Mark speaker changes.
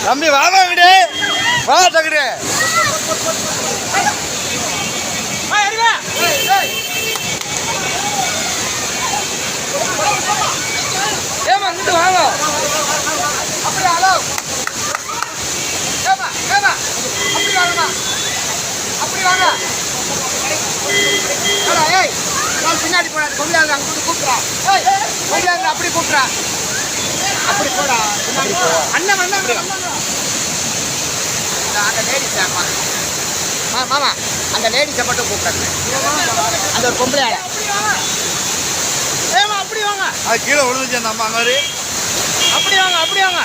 Speaker 1: தம்பி வாங்க விடு வா தகுடு ஏமா இங்கிட்டு வாங்க அப்படி ஹலோ ஏமா ஏமா அப்படி வாங்கம்மா அப்படி வாங்க ஏய் நான் பின்னாடி போடாது கொள்ளையாங்க அங்கிட்டு கூப்பிட்றா ஏய் கொள்ளையாங்க அப்படி கூப்பிட்றா அப்படி போடா அண்ணன் அண்ணன் அந்த லேடிஸ் மாமா அந்த லேடிஸை மட்டும் கூப்பிட்றாங்க அந்த ஒரு பொம்பளை ஆளை ஏமா அப்படி வாங்க அது கீழே விழுந்துச்சு அந்த அம்மா மாதிரி அப்படி வாங்க